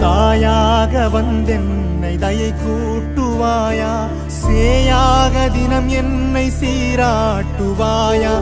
தாயாக வந்தென்னை தயை கூட்டுவாயா, சேயாக தினம் என்னை சீராட்டுவாயா.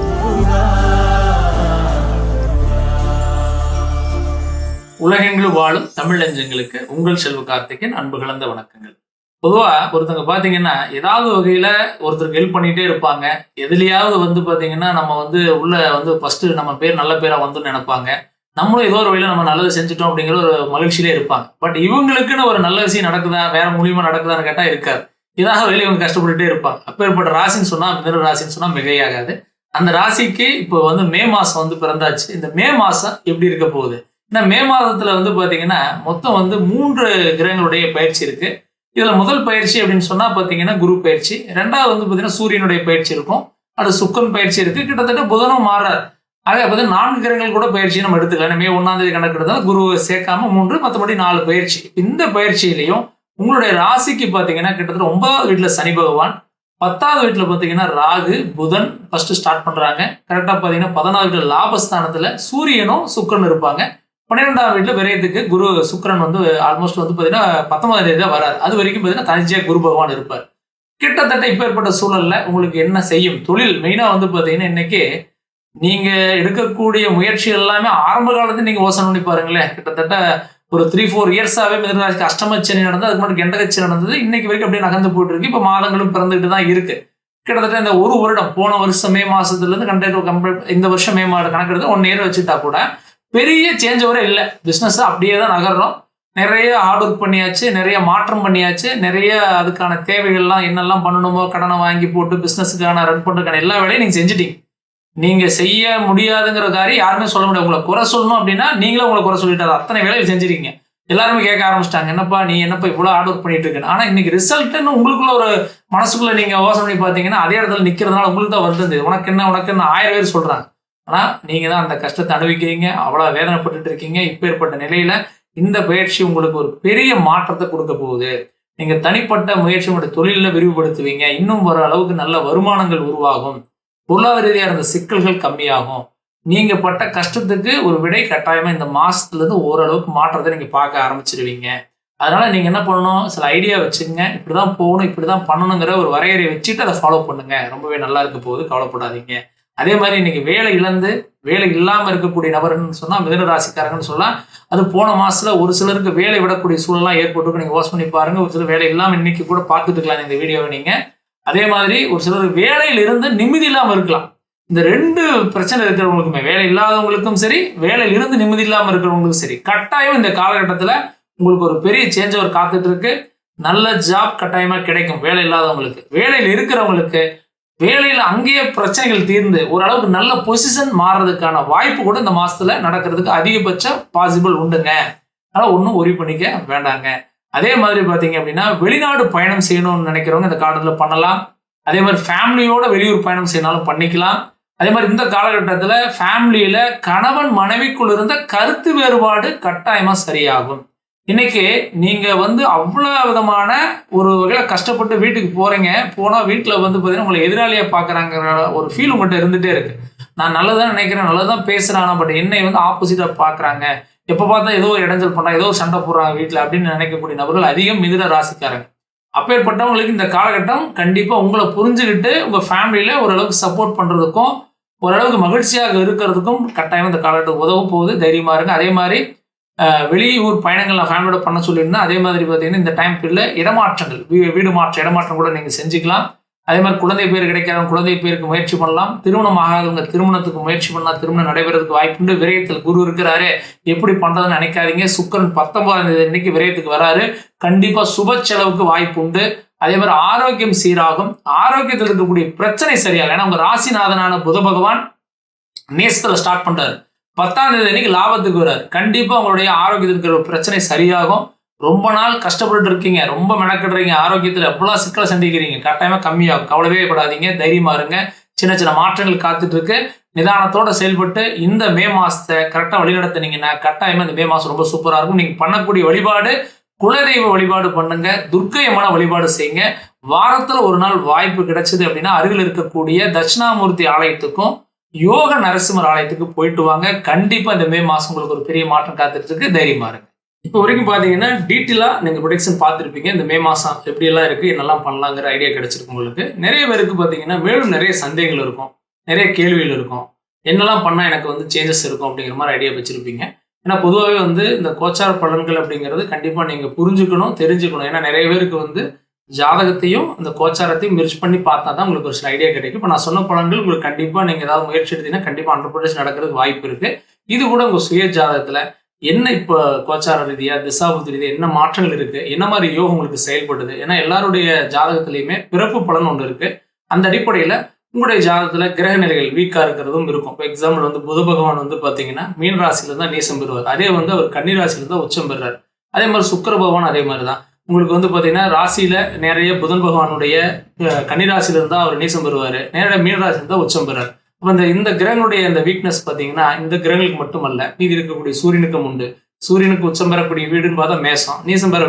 உலகெங்கிலும் வாழும் தமிழ் நெஞ்சங்களுக்கு உங்கள் செல்வ கார்த்திகேயன் அன்பு கலந்த வணக்கங்கள். பொதுவா ஒருத்தங்க பாத்தீங்கன்னா ஏதாவது வகையில ஒருத்தருக்கு ஹெல்ப் பண்ணிட்டே இருப்பாங்க. எதுலயாவது பாத்தீங்கன்னா நம்ம உள்ள ஃபர்ஸ்ட் நம்ம பேர் நல்ல பேரா நினைப்பாங்க. நம்மளும் ஏதோ ஒரு வகையில நம்ம நல்லது செஞ்சுட்டோம் அப்படிங்கிற ஒரு மகிழ்ச்சியிலே இருப்பாங்க. பட் இவங்களுக்குன்னு ஒரு நல்ல விஷயம் நடக்குதா, வேற மூலியமா நடக்குதான்னு கேட்டா இருக்காது. இதாக வகையில இவங்க கஷ்டப்பட்டுட்டே இருப்பாங்க. அப்பேற்பட்ட ராசின்னு சொன்னா மிதுன ராசின்னு சொன்னா மிகையாகாது. அந்த ராசிக்கு இப்போ மே மாசம் பிறந்தாச்சு. இந்த மே மாசம் எப்படி இருக்க போகுது? இந்த மே மாதத்துல பாத்தீங்கன்னா மொத்தம் 3 கிரகங்களுடைய பயிற்சி இருக்கு. இதுல முதல் பயிற்சி அப்படின்னு சொன்னா பாத்தீங்கன்னா குரு பயிற்சி, ரெண்டாவது பாத்தீங்கன்னா சூரியனுடைய பயிற்சி இருக்கும், அது சுக்கரன் பயிற்சி இருக்கு, கிட்டத்தட்ட புதனும் மாறார். ஆக பார்த்தீங்கன்னா 4 கிரகங்கள் கூட பயிற்சி நம்ம எடுத்துக்கலாம். மே 1ஆம் தேதி கணக்கெடுத்தாலும் குருவை சேர்க்காம 3, மற்றபடி 4 பயிற்சி. இந்த பயிற்சியிலையும் உங்களுடைய ராசிக்கு பாத்தீங்கன்னா கிட்டத்தட்ட 9வது வீட்டுல சனி பகவான், 10வது வீட்டுல பாத்தீங்கன்னா ராகு புதன் ஃபர்ஸ்ட் ஸ்டார்ட் பண்றாங்க. கரெக்டா பாத்தீங்கன்னா 11வது வீட்டுல லாபஸ்தானத்துல சூரியனும் சுக்கரன் இருப்பாங்க. 12ஆம் வீட்டுல விரயத்துக்கு குரு சுக்கிரன் ஆல்மோஸ்ட் பாத்தீங்கன்னா 19ஆம் தேதி தான் வராது. அது வரைக்கும் பாத்தீங்கன்னா தனிச்சையா குரு பகவான் இருப்பார். கிட்டத்தட்ட இப்ப ஏற்பட்ட சூழல்ல உங்களுக்கு என்ன செய்யும் தொழில் மெயினா பாத்தீங்கன்னா இன்னைக்கு நீங்க எடுக்கக்கூடிய முயற்சிகள் எல்லாமே ஆரம்ப காலத்துல நீங்க யோசனை பண்ணி பாருங்களேன். கிட்டத்தட்ட ஒரு 3-4 இயர்ஸாவே மிதுனராசிக்கு அஷ்டமச்சனி நடந்தது, அதுக்கு மட்டும் கெண்டகச்சனி நடந்தது. இன்னைக்கு வரைக்கும் அப்படியே நகர்ந்து போயிட்டு இருக்கு. இப்ப மாதங்களும் பிறந்துட்டு தான் இருக்கு. கிட்டத்தட்ட இந்த ஒரு வருடம் போன வருஷம் மே மாசத்துல இருந்து இந்த வருஷம் மே மாதம் கணக்கெடுத்து 1 இயர் வச்சுட்டா கூட பெரிய சேஞ்ச் ஓவரே இல்லை. பிஸ்னஸ் அப்படியே தான் நகர்றோம். நிறைய ஹார்ட் ஒர்க் பண்ணியாச்சு, நிறைய மாற்றம் பண்ணியாச்சு, நிறைய அதுக்கான தேவைகள்லாம் என்னெல்லாம் பண்ணணுமோ கடனை வாங்கி போட்டு பிஸ்னஸுக்கான ரன் பண்ணுறதுக்கான எல்லா வேலையும் நீங்கள் செஞ்சுட்டீங்க. நீங்கள் செய்ய முடியாதுங்கிற காரியம் யாருமே சொல்ல முடியாது. உங்களை குறை சொல்லணும் அப்படின்னா நீங்களும் உங்களை குறை சொல்லிட்டாரு. அத்தனை வேலையில் செஞ்சிருக்கீங்க. எல்லாருமே கேட்க ஆரம்பிச்சிட்டாங்க, என்னப்பா இவ்வளோ ஹார்ட் ஒர்க் பண்ணிட்டு இருக்கேன். ஆனால் இன்னைக்கு ரிசல்ட்னு உங்களுக்குள்ள ஒரு மனசுக்குள்ள நீங்கள் யோசனை பண்ணி பார்த்தீங்கன்னா அதே இடத்துல நிற்கிறதுனால உங்களுக்கு தான் வருது. உனக்கு என்ன 1000 பேர் சொல்கிறாங்க. ஆனா நீங்க தான் அந்த கஷ்டத்தை அனுபவிக்கிறீங்க, அவ்வளவு வேதனைப்பட்டு இருக்கீங்க. இப்ப ஏற்பட்ட நிலையில இந்த பயிற்சி உங்களுக்கு ஒரு பெரிய மாற்றத்தை கொடுக்க போகுது. நீங்க தனிப்பட்ட முயற்சி உங்களுடைய தொழில விரிவுபடுத்துவீங்க. இன்னும் ஒரு அளவுக்கு நல்ல வருமானங்கள் உருவாகும். பொருளாதார ரீதியா இருந்த சிக்கல்கள் கம்மியாகும். நீங்க பட்ட கஷ்டத்துக்கு ஒரு விடை கட்டாயமா இந்த மாசத்துல இருந்து ஓரளவுக்கு மாற்றத்தை நீங்க பார்க்க ஆரம்பிச்சிருவீங்க. அதனால நீங்க என்ன பண்ணணும், சில ஐடியா வச்சுங்க. இப்படிதான் போகணும், இப்படிதான் பண்ணணுங்கிற ஒரு வரையறை வச்சுட்டு அதை ஃபாலோ பண்ணுங்க. ரொம்பவே நல்லா இருக்க போகுது, கவலைப்படாதீங்க. அதே மாதிரி இன்னைக்கு வேலை இழந்து வேலை இல்லாம இருக்கக்கூடிய நபர்ன்னு சொன்னா மிதுன ராசிக்காரங்கன்னு சொல்லலாம். அது போன மாசத்துல ஒரு சிலருக்கு வேலை விடக்கூடிய சூழலாம் ஏற்பட்டு நீங்க வாட்ச் பண்ணி பாருங்க. ஒரு சிலர் வேலை இல்லாம இன்னைக்கு கூட பார்த்துட்டு இருக்கலாம் இந்த வீடியோவை நீங்க. அதே மாதிரி ஒரு சிலர் வேலையில இருந்து நிம்மதி இல்லாம இருக்கலாம். இந்த 2 பிரச்சனை இருக்கிறவங்களுக்குமே, வேலை இல்லாதவங்களுக்கும் சரி, வேலையில இருந்து நிம்மதி இல்லாம இருக்கிறவங்களுக்கும் சரி, கட்டாயம் இந்த காலகட்டத்துல உங்களுக்கு ஒரு பெரிய சேஞ்ச் ஓவர் காத்துட்டு இருக்கு. நல்ல ஜாப் கட்டாயமா கிடைக்கும். வேலை இல்லாதவங்களுக்கு, வேலையில இருக்கிறவங்களுக்கு வேலையில அங்கேயே பிரச்சனைகள் தீர்ந்து ஓரளவுக்கு நல்ல பொசிஷன் மாறுறதுக்கான வாய்ப்பு கூட இந்த மாசத்துல நடக்கிறதுக்கு அதிகபட்ச பாசிபிள் உண்டுங்க. அதனால ஒன்றும் ஒரி பண்ணிக்க வேண்டாங்க. அதே மாதிரி பாத்தீங்க அப்படின்னா வெளிநாடு பயணம் செய்யணும்னு நினைக்கிறவங்க இந்த காலத்துல பண்ணலாம். அதே மாதிரி ஃபேமிலியோட வெளியூர் பயணம் செய்யனாலும் பண்ணிக்கலாம். அதே மாதிரி இந்த காலகட்டத்துல ஃபேமிலியில கணவன் மனைவிக்குள் இருந்த கருத்து வேறுபாடு கட்டாயமா சரியாகும். இன்னைக்கு நீங்க அவ்வளவு விதமான ஒரு வகையில கஷ்டப்பட்டு வீட்டுக்கு போறீங்க. போனா வீட்டுல பாத்தீங்கன்னா உங்களை எதிராளியா பாக்குறாங்கிற ஒரு ஃபீல் உங்கள்கிட்ட இருந்துட்டே இருக்கு. நான் நல்லதான் நினைக்கிறேன், நல்லதான் பேசுறானா, பட் என்னை ஆப்போசிட்டா பாக்குறாங்க. எப்ப பார்த்தா ஏதோ இடைஞ்சல் பண்றாங்க, ஏதோ சண்டை போடுறாங்க வீட்டுல அப்படின்னு நினைக்கக்கூடிய நபர்கள் அதிகம் மிதுன ராசிக்காரங்க. அப்பேற்பட்டவங்களுக்கு இந்த காலகட்டம் கண்டிப்பா உங்களை புரிஞ்சுக்கிட்டு உங்க ஃபேமிலியில ஓரளவுக்கு சப்போர்ட் பண்றதுக்கும் ஓரளவுக்கு மகிழ்ச்சியாக இருக்கிறதுக்கும் கட்டாயம் இந்த காலகட்டம் உதவ போகுது. தைரியமா இருங்க. அதே மாதிரி வெளியூர் பயணங்கள் நான் ஃபேமிலியோட பண்ண சொல்லியிருந்தேன். அதே மாதிரி பார்த்தீங்கன்னா இந்த டைம் பீரியட்ல இடமாற்றங்கள், இடமாற்றம் கூட நீங்கள் செஞ்சுக்கலாம். அதே மாதிரி குழந்தை பேர் கிடைக்காதவங்க குழந்தை பேருக்கு முயற்சி பண்ணலாம். திருமணம் ஆகாதவங்க திருமணத்துக்கு முயற்சி பண்ணலாம். திருமணம் நடைபெறதுக்கு வாய்ப்புண்டு. விரயத்தில் குரு இருக்கிறாரு, எப்படி பண்றதுன்னு நினைக்காதீங்க. சுக்கிரன் 19ஆம் தேதி அன்னைக்கு விரயத்துக்கு வராரு. கண்டிப்பா சுப செலவுக்கு வாய்ப்பு உண்டு. அதே மாதிரி ஆரோக்கியம் சீராகும். ஆரோக்கியத்தில் இருக்கக்கூடிய பிரச்சனை சரியாகும். ஏன்னா உங்க ராசிநாதனான புத பகவான் நேசத்துல ஸ்டார்ட் பண்றாரு. 10ஆம் தேதி அன்னைக்கு லாபத்துக்கு வராரு. கண்டிப்பா உங்களுடைய ஆரோக்கியத்தில் இருக்கிற பிரச்சனை சரியாகும். ரொம்ப நாள் கஷ்டப்பட்டு இருக்கீங்க, ரொம்ப மெனக்கிடுறீங்க, ஆரோக்கியத்தில் எவ்வளவு சிக்கலை சந்திக்கிறீங்க, கட்டாயமா கம்மியாகும். கவலையே படாதீங்க, தைரியமா இருங்க. சின்ன சின்ன மாற்றங்கள் காத்துட்டு இருக்கு. நிதானத்தோட செயல்பட்டு இந்த மே மாசத்தை கரெக்டா வழிநடத்தினீங்கன்னா கட்டாயமா இந்த மே மாசம் ரொம்ப சூப்பரா இருக்கும். நீங்க பண்ணக்கூடிய வழிபாடு குலதெய்வ வழிபாடு பண்ணுங்க, துர்க்கையமான வழிபாடு செய்யுங்க. வாரத்துல ஒரு நாள் வாய்ப்பு கிடைச்சது அப்படின்னா அருகில் இருக்கக்கூடிய தட்சிணாமூர்த்தி ஆலயத்துக்கும் யோக நரசிம்மர் ஆலயத்துக்கு போயிட்டு வாங்க. கண்டிப்பா இந்த மே மாசம் உங்களுக்கு ஒரு பெரிய மாற்றம் காத்துட்டு இருக்கு. தைரியமா இருங்க. இப்போ வரைக்கும் பார்த்தீங்கன்னா டீட்டெயிலாக நீங்கள் ப்ரொடிக்ஷன் பார்த்துருப்பீங்க. இந்த மே மாதம் எப்படியெல்லாம் இருக்குது, என்னெல்லாம் பண்ணலாங்கிற ஐடியா கிடைச்சிருக்கு உங்களுக்கு. நிறைய பேருக்கு பார்த்தீங்கன்னா மேலும் நிறைய சந்தேகங்கள் இருக்கும், நிறைய கேள்விகள் இருக்கும். என்னெல்லாம் பண்ணால் எனக்கு வந்து சேஞ்சஸ் இருக்கும் அப்படிங்கிற மாதிரி ஐடியா வச்சுருப்பீங்க. ஏன்னா பொதுவாகவே வந்து இந்த கோச்சார பலன்கள் அப்படிங்கிறது கண்டிப்பாக நீங்கள் புரிஞ்சுக்கணும், தெரிஞ்சுக்கணும். ஏன்னா நிறைய பேருக்கு வந்து ஜாதகத்தையும் இந்த கோச்சாரத்தையும் மிர்ச் பண்ணி பார்த்தா தான் உங்களுக்கு ஒரு சில ஐடியா கிடைக்கும். இப்போ நான் சொன்ன பலன்கள் உங்களுக்கு கண்டிப்பாக நீங்கள் ஏதாவது முயற்சி எடுத்தீங்கன்னா கண்டிப்பாக 100% நடக்கிறதுக்கு வாய்ப்பு இருக்குது. இது கூட உங்கள் சுய ஜாதகத்தில் என்ன இப்போ கோச்சார ரீதியா, திசாபுத்தி ரீதியா என்ன மாற்றங்கள் இருக்கு, என்ன மாதிரி யோகம் உங்களுக்கு செயல்படுது? ஏன்னா எல்லாருடைய ஜாதகத்திலையுமே பிறப்பு பலன் ஒன்று இருக்கு. அந்த அடிப்படையில் உங்களுடைய ஜாதகத்துல கிரக நிலைகள் வீக்கா இருக்கிறதும் இருக்கும். இப்போ எக்ஸாம்பிள் வந்து புத பகவான் வந்து பாத்தீங்கன்னா மீன ராசியில தான் நீசம் பெறுவார். அதே வந்து அவர் கன்னி ராசியில தான் உச்சம் பெறுறாரு. அதே மாதிரி சுக்கிர பகவான் அதே மாதிரி தான். உங்களுக்கு வந்து பாத்தீங்கன்னா ராசியில நிறைய புதன் பகவானுடைய கன்னி ராசியில இருந்தா அவர் நீசம் பெறுவாரு, நேரடியாக மீன ராசியில இருந்தா உச்சம் பெறாரு. அப்ப இந்த கிரகனுடைய இந்த வீக்னஸ் பாத்தீங்கன்னா இந்த கிரகங்களுக்கு மட்டுமல்ல, மீதி இருக்கக்கூடிய சூரியனுக்கும் உண்டு. சூரியனுக்கு உச்சம் பெறக்கூடிய வீடுன்னு பார்த்தா மேசம், நீசம் பெற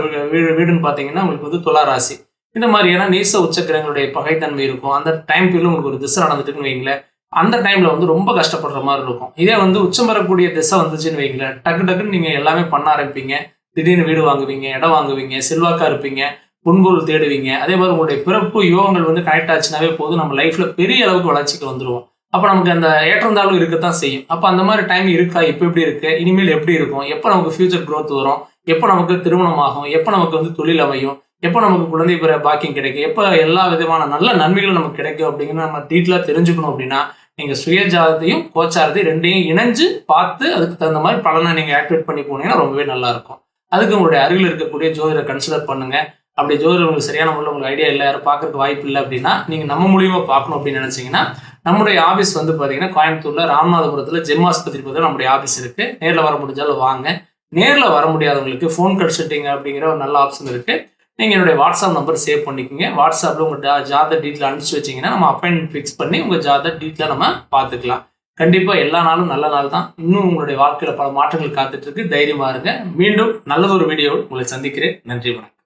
வீடுன்னு பாத்தீங்கன்னா உங்களுக்கு வந்து துலா ராசி. இந்த மாதிரியான நீச உச்ச கிரகங்களுடைய பகைத்தன்மை இருக்கும். அந்த டைம் பீரியட்ல உங்களுக்கு ஒரு திசை நடந்துட்டுன்னு வைங்களேன், அந்த டைம்ல வந்து ரொம்ப கஷ்டப்படுற மாதிரி இருக்கும். இதே வந்து உச்சம் பெறக்கூடிய திசை வந்துச்சுன்னு வைங்களேன், டக்கு டக்குன்னு நீங்க எல்லாமே பண்ண ஆரம்பிப்பீங்க. திடீர்னு வீடு வாங்குவீங்க, இடம் வாங்குவீங்க, செல்வாக்கா இருப்பீங்க, பொன்பொருள் தேடுவீங்க. அதே மாதிரி உங்களுடைய பிறப்பு யோகங்கள் வந்து கனெக்ட் ஆச்சுனாவே போதும், நம்ம லைஃப்ல பெரிய அளவுக்கு வளர்ச்சிக்கு வந்துருவோம். அப்ப நமக்கு அந்த ஏற்றந்தாலும் இருக்கத்தான் செய்யும். அப்ப அந்த மாதிரி டைம் இருக்கா, இப்ப எப்படி இருக்கு, இனிமேல் எப்படி இருக்கும், எப்ப நமக்கு ஃபியூச்சர் growth வரும், எப்ப நமக்கு திருமணம் ஆகும், எப்ப நமக்கு வந்து தொழில் அமையும், எப்போ நமக்கு குழந்தை பெற பாக்கியம் கிடைக்கும், எப்போ எல்லா விதமான நல்ல நன்மைகளும் நமக்கு கிடைக்கும் அப்படிங்கிற நம்ம டீட்டெயிலாக தெரிஞ்சுக்கணும் அப்படின்னா நீங்கள் சுய ஜாதத்தையும் கோச்சாரத்தையும் ரெண்டையும் இணைஞ்சு பார்த்து அதுக்கு தகுந்த மாதிரி பலனை நீங்கள் ஆக்டிவேட் பண்ணி போனீங்கன்னா ரொம்பவே நல்லா இருக்கும். அதுக்கு உங்களுடைய அருகில் இருக்கக்கூடிய ஜோதிடரை கன்சிடர் பண்ணுங்க. அப்படி ஜோதிடர் உங்களுக்கு சரியான முறையில் உங்களுக்கு ஐடியா இல்லை, யாரும் பார்க்கறதுக்கு வாய்ப்பு இல்லை அப்படின்னா நீங்கள் நம்ம மூலியமாக பார்க்கணும் அப்படின்னு நினச்சிங்கன்னா நம்முடைய ஆஃபீஸ் வந்து பார்த்தீங்கன்னா கோயம்புத்தூர்ல ராமநாதபுரத்தில் ஜெம்மாஸ்பத்திரி பற்றி நம்முடைய ஆஃபீஸ் இருக்குது. நேரில் வர முடிஞ்சாலும் வாங்க. நேரில் வர முடியாதவங்களுக்கு ஃபோன் கன்சல்டிங் அப்படிங்கிற ஒரு நல்ல ஆப்ஷன் இருக்குது. நீங்கள் என்னுடைய வாட்ஸ்அப் நம்பர் சேவ் பண்ணிக்கோங்க. வாட்ஸ்அப்பில் உங்கள் ஜாதக டீட்டெயில் அனுப்பிச்சு வச்சிங்கன்னா நம்ம அப்பாயின்மெண்ட் ஃபிக்ஸ் பண்ணி உங்கள் ஜாதக டீட்டெயிலாக நம்ம பார்த்துக்கலாம். கண்டிப்பாக எல்லா நாளும் நல்ல நாள் தான். இன்னும் உங்களுடைய வாழ்க்கையில் பல மாற்றங்கள் காத்துட்டு இருக்கு. தைரியமாக இருங்க. மீண்டும் நல்லதொரு வீடியோவில் உங்களை சந்திக்கிறேன். நன்றி, வணக்கம்.